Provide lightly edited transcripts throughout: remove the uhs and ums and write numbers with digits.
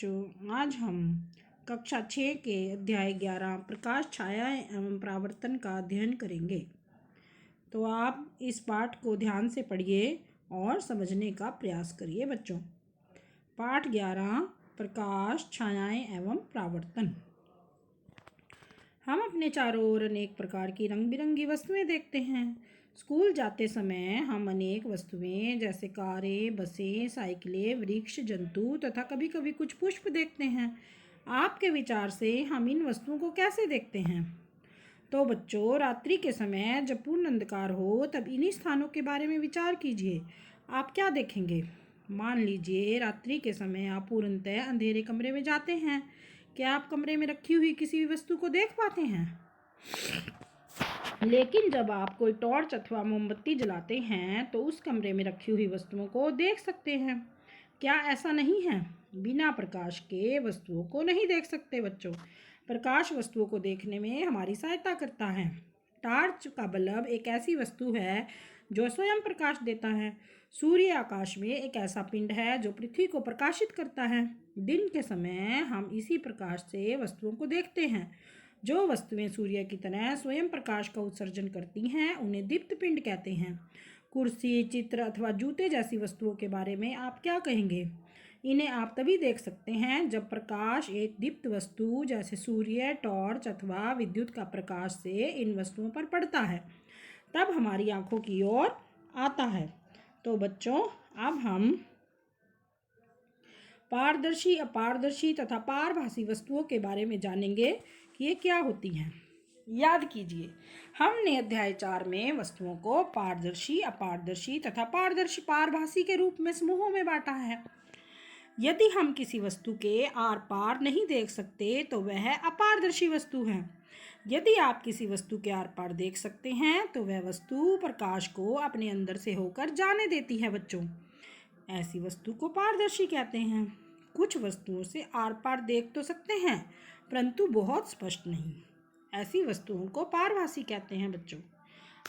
बच्चों, आज हम कक्षा 6 के अध्याय 11 प्रकाश, छाया एवं परावर्तन का अध्ययन करेंगे। तो आप इस पाठ को ध्यान से पढ़िए और समझने का प्रयास करिए बच्चों। पाठ 11 प्रकाश, छायाएं एवं परावर्तन। हम अपने चारों ओर अनेक प्रकार की रंग बिरंगी वस्तुएं देखते हैं। स्कूल जाते समय हम अनेक वस्तुएं जैसे कारें, बसें, साइकिलें, वृक्ष, जंतु तथा कभी कभी कुछ पुष्प देखते हैं। आपके विचार से हम इन वस्तुओं को कैसे देखते हैं? तो बच्चों, रात्रि के समय जब पूर्ण अंधकार हो तब इन्हीं स्थानों के बारे में विचार कीजिए। आप क्या देखेंगे? मान लीजिए रात्रि के समय आप पूर्णतः अंधेरे कमरे में जाते हैं। क्या आप कमरे में रखी हुई किसी भी वस्तु को देख पाते हैं? लेकिन जब आप कोई टॉर्च अथवा मोमबत्ती जलाते हैं तो उस कमरे में रखी हुई वस्तुओं को देख सकते हैं। क्या ऐसा नहीं है? बिना प्रकाश के वस्तुओं को नहीं देख सकते बच्चों। प्रकाश वस्तुओं को देखने में हमारी सहायता करता है। टॉर्च का बल्ब एक ऐसी वस्तु है जो स्वयं प्रकाश देता है। सूर्य आकाश में एक ऐसा पिंड है जो पृथ्वी को प्रकाशित करता है। दिन के समय हम इसी प्रकाश से वस्तुओं को देखते हैं। जो वस्तुएं सूर्य की तरह स्वयं प्रकाश का उत्सर्जन करती हैं उन्हें दीप्त पिंड कहते हैं। कुर्सी, चित्र अथवा जूते जैसी वस्तुओं के बारे में आप क्या कहेंगे? इन्हें आप तभी देख सकते हैं जब प्रकाश एक दीप्त वस्तु जैसे सूर्य, टॉर्च अथवा विद्युत का प्रकाश से इन वस्तुओं पर पड़ता है, तब हमारी आंखों की ओर आता है। तो बच्चों, अब हम पारदर्शी, अपारदर्शी तथा पारभासी वस्तुओं के बारे में जानेंगे कि ये क्या होती हैं। याद कीजिए, हमने अध्याय 4 में वस्तुओं को पारदर्शी, अपारदर्शी तथा पारदर्शी, पारभासी के रूप में समूहों में बांटा है। यदि हम किसी वस्तु के आर पार नहीं देख सकते तो वह अपारदर्शी वस्तु है। यदि आप किसी वस्तु के आर पार देख सकते हैं तो वह वस्तु प्रकाश को अपने अंदर से होकर जाने देती है बच्चों। ऐसी वस्तु को पारदर्शी कहते हैं। कुछ वस्तुओं से आर पार देख तो सकते हैं परंतु बहुत स्पष्ट नहीं। ऐसी वस्तुओं को पारभासी कहते हैं बच्चों।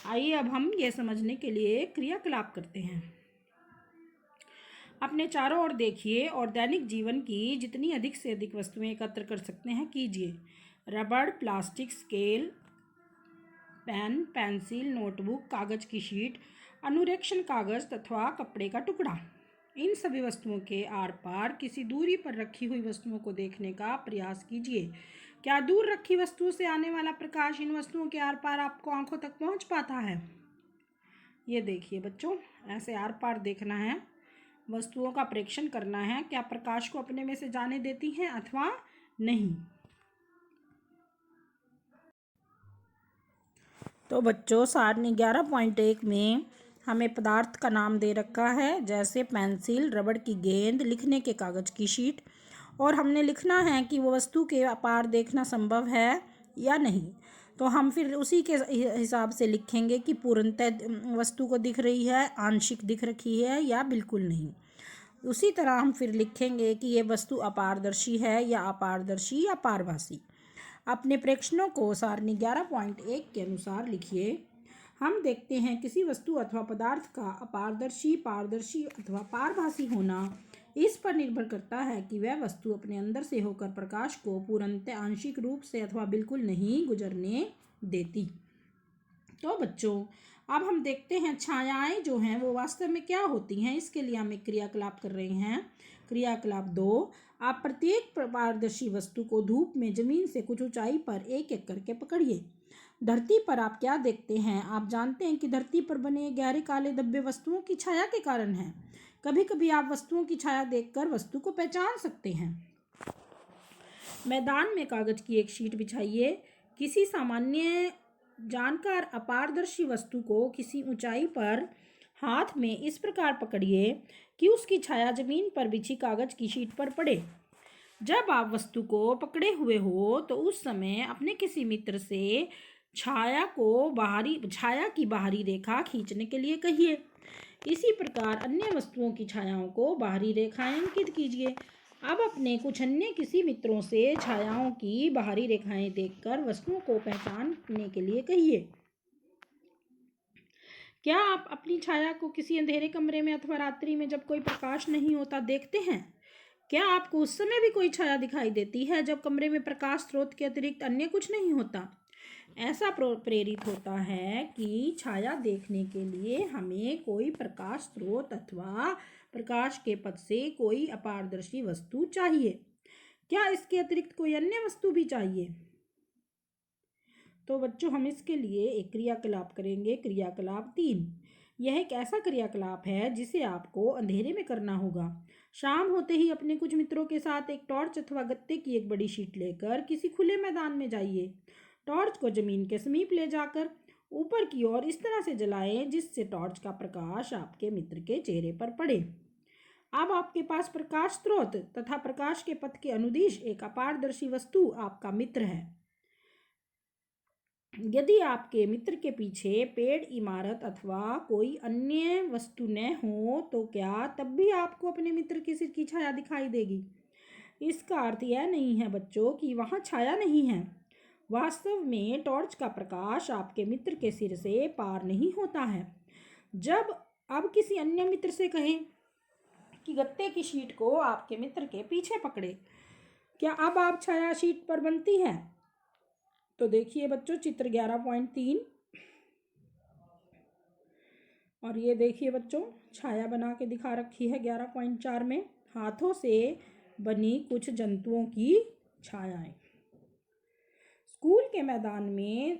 आइए अब हम ये समझने के लिए क्रियाकलाप करते हैं। अपने चारों ओर देखिए और दैनिक जीवन की जितनी अधिक से अधिक वस्तुएं एकत्र कर सकते हैं कीजिए। रबड़, plastic, scale, pen, pencil, notebook, कागज की शीट, अनुरेक्षण कागज तथा कपड़े का टुकड़ा। इन सभी वस्तुओं के आर पार किसी दूरी पर रखी हुई वस्तुओं को देखने का प्रयास कीजिए। क्या दूर रखी वस्तुओं से आने वाला प्रकाश इन वस्तुओं के आर पार आपको आंखों तक पहुंच पाता है? ये देखिए बच्चों, ऐसे आर पार देखना है, वस्तुओं का परीक्षण करना है, क्या प्रकाश को अपने में से जाने देती हैं अथवा नहीं। तो बच्चों, सारणी 11.1 में हमें पदार्थ का नाम दे रखा है, जैसे पेंसिल, रबड़ की गेंद, लिखने के कागज की शीट, और हमने लिखना है कि वो वस्तु के पार देखना संभव है या नहीं। तो हम फिर उसी के हिसाब से लिखेंगे कि पूर्णतः वस्तु को दिख रही है, आंशिक दिख रखी है या बिल्कुल नहीं। उसी तरह हम फिर लिखेंगे कि ये वस्तु अपारदर्शी है या अपारदर्शी या पारभासी। अपने प्रेक्षणों को सारणी 11.1 के अनुसार लिखिए। हम देखते हैं किसी वस्तु अथवा पदार्थ का अपारदर्शी, पारदर्शी अथवा पारभासी होना इस पर निर्भर करता है कि वह वस्तु अपने अंदर से होकर प्रकाश को पूर्णतः, आंशिक रूप से अथवा बिल्कुल नहीं गुजरने देती। तो बच्चों, अब हम देखते हैं छायाएं जो हैं वो वास्तव में क्या होती हैं। इसके लिए हम एक क्रियाकलाप कर रहे हैं। क्रियाकलाप 2, आप प्रत्येक पारदर्शी वस्तु को धूप में जमीन से कुछ ऊंचाई पर एक एक करके पकड़िए। धरती पर आप क्या देखते हैं? आप जानते हैं कि धरती पर बने गहरे काले धब्बे वस्तुओं की छाया के कारण हैं। कभी कभी आप वस्तुओं की छाया देखकर वस्तु को पहचान सकते हैं। मैदान में कागज की एक शीट बिछाइए। किसी सामान्य जानकार अपारदर्शी वस्तु को किसी ऊंचाई पर हाथ में इस प्रकार पकड़िए कि उसकी छाया जमीन पर बिछी कागज की शीट पर पड़े। जब आप वस्तु को पकड़े हुए हो तो उस समय अपने किसी मित्र से छाया की बाहरी रेखा खींचने के लिए कहिए। इसी प्रकार अन्य वस्तुओं की छायाओं को बाहरी रेखाएं अंकित कीजिए। अब अपने कुछ अन्य किसी मित्रों से छायाओं की बाहरी रेखाएं देखकर वस्तुओं को पहचानने के लिए कहिए। क्या आप अपनी छाया को किसी अंधेरे कमरे में अथवा रात्रि में जब कोई प्रकाश नहीं होता देखते हैं? क्या आपको उस समय भी कोई छाया दिखाई देती है जब कमरे में प्रकाश स्रोत के अतिरिक्त अन्य कुछ नहीं होता? ऐसा प्रेरित होता है कि छाया देखने के लिए हमें कोई प्रकाश स्रोत अथवा प्रकाश के पथ से कोई अपारदर्शी वस्तु चाहिए। क्या इसके अतिरिक्त कोई अन्य वस्तु भी चाहिए? तो बच्चों, हम इसके लिए एक क्रियाकलाप करेंगे, क्रियाकलाप 3। यह एक ऐसा क्रियाकलाप है जिसे आपको अंधेरे में करना होगा। शाम होते ही अपने कुछ मित्रों के साथ एक टॉर्च अथवा गत्ते की एक बड़ी शीट लेकर किसी खुले मैदान में जाइए। टॉर्च को जमीन के समीप ले जाकर ऊपर की ओर इस तरह से जलाएं जिससे टॉर्च का प्रकाश आपके मित्र के चेहरे पर पड़े। अब आपके पास प्रकाश स्रोत तथा प्रकाश के पथ के अनुदिश एक अपारदर्शी वस्तु आपका मित्र है। यदि आपके मित्र के पीछे पेड़, इमारत अथवा कोई अन्य वस्तु न हो तो क्या तब भी आपको अपने मित्र के सिर की छाया दिखाई देगी? इसका अर्थ यह नहीं है बच्चों कि वहाँ छाया नहीं है। वास्तव में टॉर्च का प्रकाश आपके मित्र के सिर से पार नहीं होता है। जब अब किसी अन्य मित्र से कहें कि गत्ते की शीट को आपके मित्र के पीछे पकड़े, क्या अब आप छाया शीट पर बनती है? तो देखिए बच्चों, चित्र 11.3 और ये देखिए बच्चों, छाया बना के दिखा रखी है 11.4 में, हाथों से बनी कुछ जंतुओं की छायाएं। स्कूल के मैदान में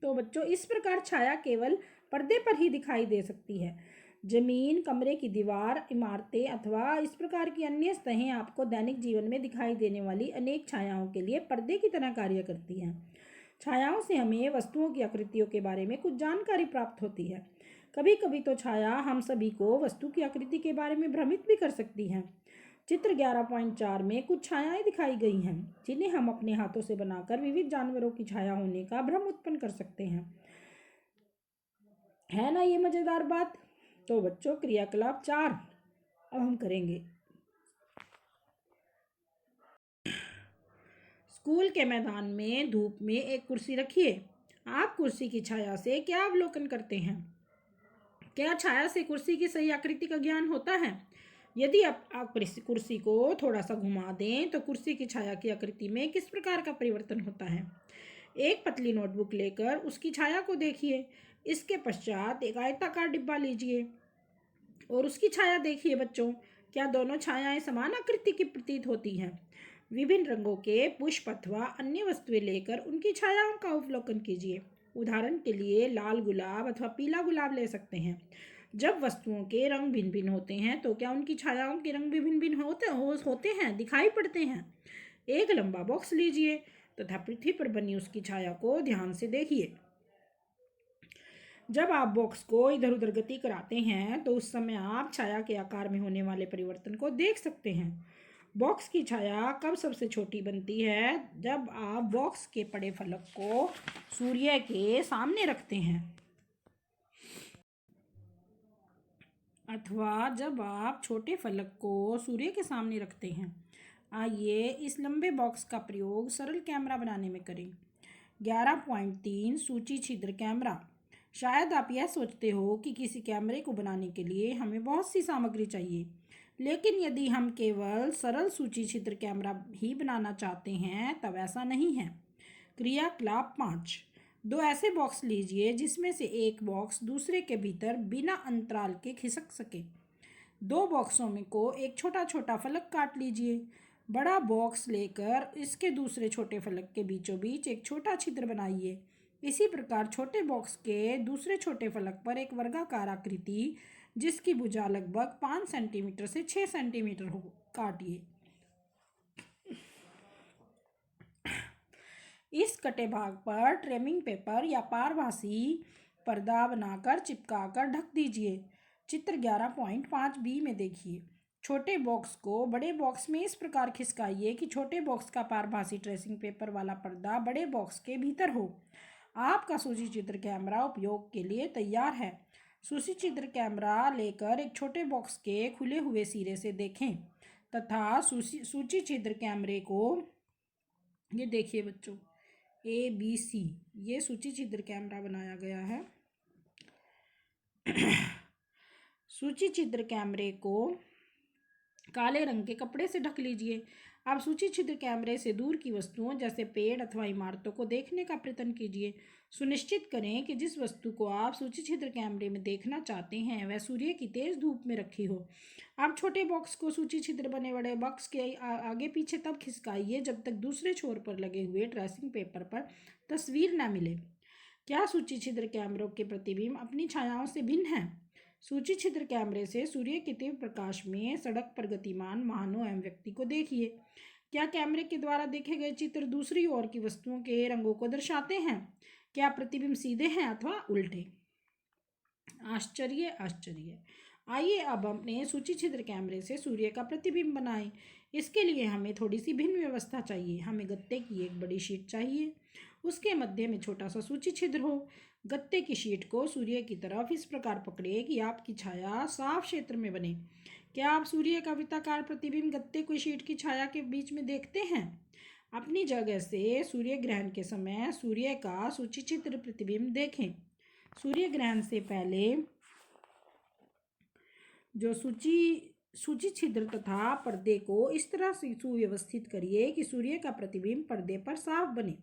तो बच्चों इस प्रकार छाया केवल पर्दे पर ही दिखाई दे सकती है। जमीन, कमरे की दीवार, इमारतें अथवा इस प्रकार की अन्य सतहें आपको दैनिक जीवन में दिखाई देने वाली अनेक छायाओं के लिए पर्दे की तरह कार्य करती हैं। छायाओं से हमें वस्तुओं की आकृतियों के बारे में कुछ जानकारी प्राप्त होती है। कभी कभी तो छाया हम सभी को वस्तु की आकृति के बारे में भ्रमित भी कर सकती है। चित्र 11.4 में कुछ छायाएं दिखाई गई हैं जिन्हें हम अपने हाथों से बनाकर विविध जानवरों की छाया होने का भ्रम उत्पन्न कर सकते हैं। है ना ये मजेदार बात? तो बच्चों, क्रियाकलाप 4 अब हम करेंगे। स्कूल के मैदान में धूप में एक कुर्सी रखिए। आप कुर्सी की छाया से क्या अवलोकन करते हैं? क्या छाया से कुर्सी की सही आकृति का ज्ञान होता है? यदि आप कुर्सी को थोड़ा सा घुमा दें तो कुर्सी की छाया की आकृति में किस प्रकार का परिवर्तन होता है? एक पतली नोटबुक लेकर उसकी छाया को देखिए। इसके पश्चात एक आयताकार डिब्बा लीजिए और उसकी छाया देखिए बच्चों। क्या दोनों छायाएं समान आकृति की प्रतीत होती हैं? विभिन्न रंगों के पुष्प अथवा अन्य वस्तुएं लेकर उनकी छायाओं का अवलोकन कीजिए। उदाहरण के लिए लाल गुलाब अथवा पीला गुलाब ले सकते हैं। जब वस्तुओं के रंग भिन्न भिन्न होते हैं तो क्या उनकी छायाओं के रंग भी भिन्न भिन्न होते हैं, दिखाई पड़ते हैं? एक लंबा बॉक्स लीजिए तथा पृथ्वी पर बनी उसकी छाया को ध्यान से देखिए। जब आप बॉक्स को इधर उधर गति कराते हैं तो उस समय आप छाया के आकार में होने वाले परिवर्तन को देख सकते हैं। बॉक्स की छाया कब सबसे छोटी बनती है? जब आप बॉक्स के बड़े फलक को सूर्य के सामने रखते हैं अथवा जब आप छोटे फलक को सूर्य के सामने रखते हैं। आइए इस लंबे बॉक्स का प्रयोग सरल कैमरा बनाने में करें। 11.3 सूची छिद्र कैमरा। शायद आप यह सोचते हो कि किसी कैमरे को बनाने के लिए हमें बहुत सी सामग्री चाहिए, लेकिन यदि हम केवल सरल सूची छिद्र कैमरा ही बनाना चाहते हैं तब ऐसा नहीं है। क्रियाकलाप 5। दो ऐसे बॉक्स लीजिए जिसमें से एक बॉक्स दूसरे के भीतर बिना अंतराल के खिसक सके। दो बॉक्सों में को एक छोटा छोटा फलक काट लीजिए। बड़ा बॉक्स लेकर इसके दूसरे छोटे फलक के बीचों बीच एक छोटा छिद्र बनाइए। इसी प्रकार छोटे बॉक्स के दूसरे छोटे फलक पर एक वर्गाकार आकृति जिसकी भुजा लगभग 5 सेंटीमीटर से 6 सेंटीमीटर हो काटिए। इस कटे भाग पर ट्रिमिंग पेपर या पारभासी पर्दा बनाकर चिपकाकर ढक दीजिए। चित्र 11.5b में देखिए। छोटे बॉक्स को बड़े बॉक्स में इस प्रकार खिसकाइए कि छोटे बॉक्स का पारभासी ट्रेसिंग पेपर वाला पर्दा बड़े बॉक्स के भीतर हो। आपका सूची चित्र कैमरा उपयोग के लिए तैयार है। सूची चित्र कैमरा लेकर एक छोटे बॉक्स के खुले हुए सिरे से देखें तथा सूची चित्र कैमरे को, ये देखिए बच्चों, ABC, ये सूची चित्र कैमरा बनाया गया है। सूची चित्र कैमरे को काले रंग के कपड़े से ढक लीजिए। अब सूची छिद्र कैमरे से दूर की वस्तुओं जैसे पेड़ अथवा इमारतों को देखने का प्रयत्न कीजिए। सुनिश्चित करें कि जिस वस्तु को आप सूची छिद्र कैमरे में देखना चाहते हैं वह सूर्य की तेज धूप में रखी हो। अब छोटे बॉक्स को सूची छिद्र बने बड़े बॉक्स के आगे पीछे तब खिसकाइए जब तक दूसरे छोर पर लगे हुए ट्रेसिंग पेपर पर तस्वीर न मिले। क्या सूची छिद्र कैमरों के प्रतिबिंब अपनी छायाओं से भिन्न हैं? सूची छिद्र कैमरे से सूर्य के तीव्र प्रकाश में सड़क पर गतिमान वाहनों एवं व्यक्ति को देखिए। क्या कैमरे के द्वारा देखे गए चित्र दूसरी ओर की वस्तुओं के रंगों को दर्शाते हैं? क्या प्रतिबिंब सीधे हैं अथवा उल्टे? आश्चर्य आश्चर्य। आइए अब अपने सूची छिद्र कैमरे से सूर्य का प्रतिबिंब बनाएं। इसके लिए हमें थोड़ी सी भिन्न व्यवस्था चाहिए। हमें गत्ते की एक बड़ी शीट चाहिए, उसके मध्य में छोटा सा सूची छिद्र हो। गत्ते की शीट को सूर्य की तरफ इस प्रकार पकड़े कि आपकी छाया साफ क्षेत्र में बने। क्या आप सूर्य का वृत्ताकार प्रतिबिंब गत्ते की शीट की छाया के बीच में देखते हैं? अपनी जगह से सूर्य ग्रहण के समय सूर्य का सूची छिद्र प्रतिबिंब देखें। सूर्य ग्रहण से पहले जो सूची छिद्र तथा पर्दे को इस तरह से सुव्यवस्थित करिए कि सूर्य का प्रतिबिंब पर्दे पर साफ बने।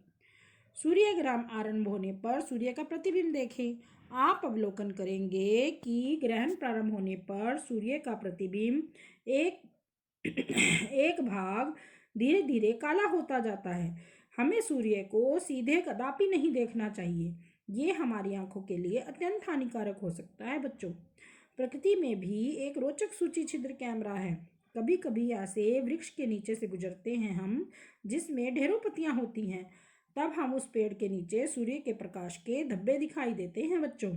सूर्य ग्रहण आरंभ होने पर सूर्य का प्रतिबिंब देखें। आप अवलोकन करेंगे कि ग्रहण प्रारंभ होने पर सूर्य का प्रतिबिंब एक भाग धीरे धीरे काला होता जाता है। हमें सूर्य को सीधे कदापि नहीं देखना चाहिए, ये हमारी आंखों के लिए अत्यंत हानिकारक हो सकता है। बच्चों, प्रकृति में भी एक रोचक सूची छिद्र कैमरा है। कभी कभी ऐसे वृक्ष के नीचे से गुजरते हैं हम जिसमें ढेरों पत्तियां होती हैं, तब हम उस पेड़ के नीचे सूर्य के प्रकाश के धब्बे दिखाई देते हैं। बच्चों,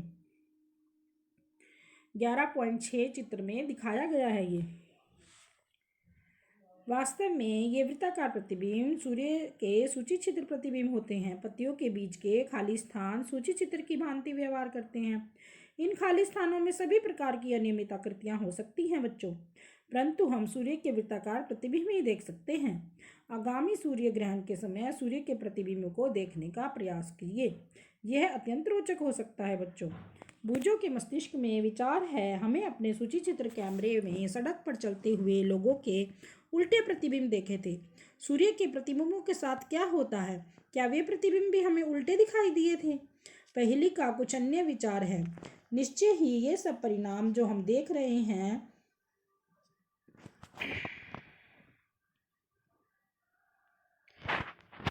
11.6 चित्र में दिखाया गया है। ये वास्तव में ये वृत्ताकार प्रतिबिंब सूर्य के सूची छिद्र प्रतिबिंब होते हैं। पत्तियों के बीच के खाली स्थान सूची छिद्र की भांति व्यवहार करते हैं। इन खाली स्थानों में सभी प्रकार की अनियमित आकृतियां हो सकती हैं बच्चों, परंतु हम सूर्य के वृत्ताकार प्रतिबिंब ही देख सकते हैं। आगामी सूर्य ग्रहण के समय सूर्य के प्रतिबिंब को देखने का प्रयास कीजिए। यह अत्यंत रोचक हो सकता है। बच्चों, बूझों के मस्तिष्क में विचार है, हमें अपने सूची छिद्र कैमरे में सड़क पर चलते हुए लोगों के उल्टे प्रतिबिंब देखे थे। सूर्य के प्रतिबिंबों के साथ क्या होता है? क्या वे प्रतिबिंब भी हमें उल्टे दिखाई दिए थे? पहेली का कुछ अन्य विचार है। निश्चय ही ये सब परिणाम जो हम देख रहे हैं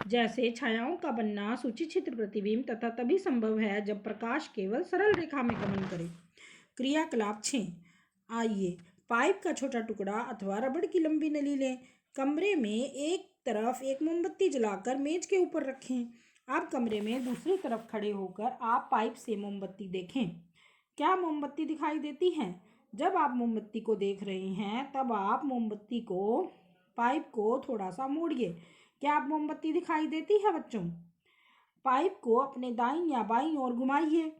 जैसे छायाओं का बनना सूची छिद्र प्रतिबिंब तथा तभी संभव है जब प्रकाश केवल सरल रेखा में गमन करे। क्रियाकलाप 6। आइए पाइप का छोटा टुकड़ा अथवा रबड़ की लंबी नली लें। कमरे में एक तरफ एक मोमबत्ती जलाकर मेज के ऊपर रखें। आप कमरे में दूसरी तरफ खड़े होकर आप पाइप से मोमबत्ती देखें। क्या मोमबत्ती दिखाई देती है? जब आप मोमबत्ती को देख रहे हैं तब आप मोमबत्ती को पाइप को थोड़ा सा मोड़िए। क्या आप मोमबत्ती दिखाई देती है? बच्चों, पाइप को अपने दाईं या बाईं ओर घुमाइए।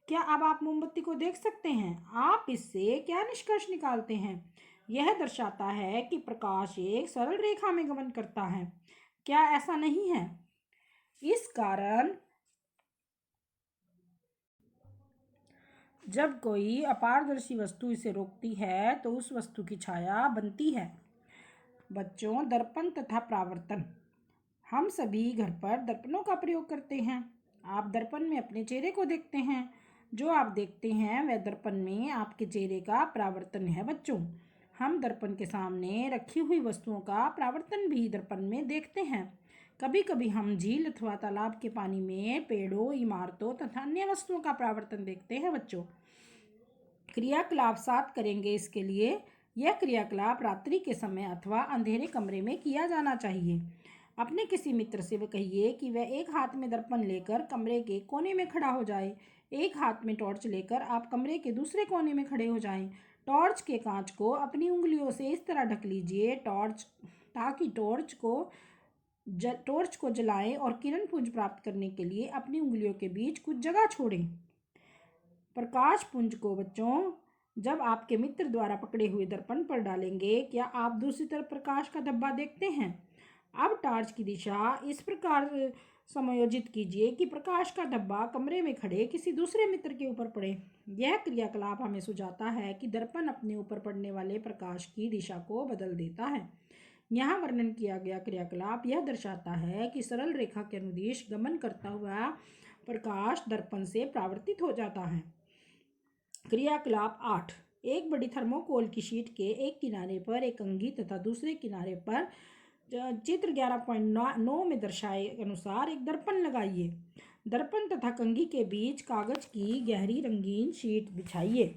क्या अब आप मोमबत्ती को देख सकते हैं? आप इससे क्या निष्कर्ष निकालते हैं? यह दर्शाता है कि प्रकाश एक सरल रेखा में गमन करता है। क्या ऐसा नहीं है? इस कारण जब कोई अपारदर्शी वस्तु इसे रोकती है तो उस वस्तु की छाया बनती है। बच्चों, दर्पण तथा परावर्तन। हम सभी घर पर दर्पणों का प्रयोग करते हैं। आप दर्पण में अपने चेहरे को देखते हैं। जो आप देखते हैं वह दर्पण में आपके चेहरे का परावर्तन है। बच्चों, हम दर्पण के सामने रखी हुई वस्तुओं का परावर्तन भी दर्पण में देखते हैं। कभी कभी हम झील अथवा तालाब के पानी में पेड़ों, इमारतों तथा अन्य वस्तुओं का परावर्तन देखते हैं। बच्चों, क्रियाकलाप 7 करेंगे। इसके लिए यह क्रियाकलाप रात्रि के समय अथवा अंधेरे कमरे में किया जाना चाहिए। अपने किसी मित्र से वह कहिए कि वह एक हाथ में दर्पण लेकर कमरे के कोने में खड़ा हो जाए। एक हाथ में टॉर्च लेकर आप कमरे के दूसरे कोने में खड़े हो जाएं। टॉर्च के कांच को अपनी उंगलियों से इस तरह ढक लीजिए ताकि टॉर्च को जलाएं और किरण पुंज प्राप्त करने के लिए अपनी उंगलियों के बीच कुछ जगह छोड़ें। प्रकाश पुंज को बच्चों जब आपके मित्र द्वारा पकड़े हुए दर्पण पर डालेंगे, क्या आप दूसरी तरफ प्रकाश का धब्बा देखते हैं? अब टार्च की दिशा इस प्रकार समायोजित कीजिए कि प्रकाश का धब्बा कमरे में खड़े किसी दूसरे मित्र के ऊपर पड़े। यह क्रियाकलाप हमें सुझाता है कि दर्पण अपने ऊपर पड़ने वाले प्रकाश की दिशा को बदल देता है। यहाँ वर्णन किया गया क्रियाकलाप यह दर्शाता है कि सरल रेखा के अनुदिश गमन करता हुआ प्रकाश दर्पण से परावर्तित हो जाता है। क्रियाकलाप 8। एक बड़ी थर्मोकोल की शीट के एक किनारे पर एक कंघी तथा दूसरे किनारे पर चित्र 11.9 में दर्शाए अनुसार एक दर्पण लगाइए। दर्पण तथा कंघी के बीच कागज की गहरी रंगीन शीट बिछाइए।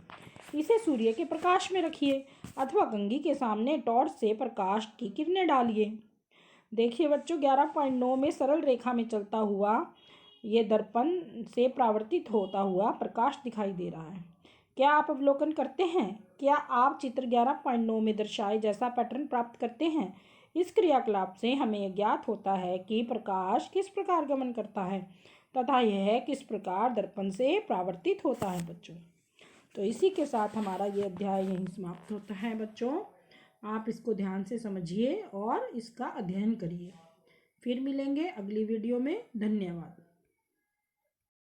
इसे सूर्य के प्रकाश में रखिए अथवा कंघी के सामने टॉर्च से प्रकाश की किरणें डालिए। देखिए बच्चों, 11.9 में सरल रेखा में चलता हुआ ये दर्पण से परावर्तित होता हुआ प्रकाश दिखाई दे रहा है। क्या आप अवलोकन करते हैं? क्या आप चित्र 11.9 में दर्शाए जैसा पैटर्न प्राप्त करते हैं? इस क्रियाकलाप से हमें ज्ञात होता है कि प्रकाश किस प्रकार गमन करता है तथा यह किस प्रकार दर्पण से परावर्तित होता है बच्चों। तो इसी के साथ हमारा ये अध्याय यहीं समाप्त होता है बच्चों। आप इसको ध्यान से समझिए और इसका अध्ययन करिए। फिर मिलेंगे अगली वीडियो में। धन्यवाद।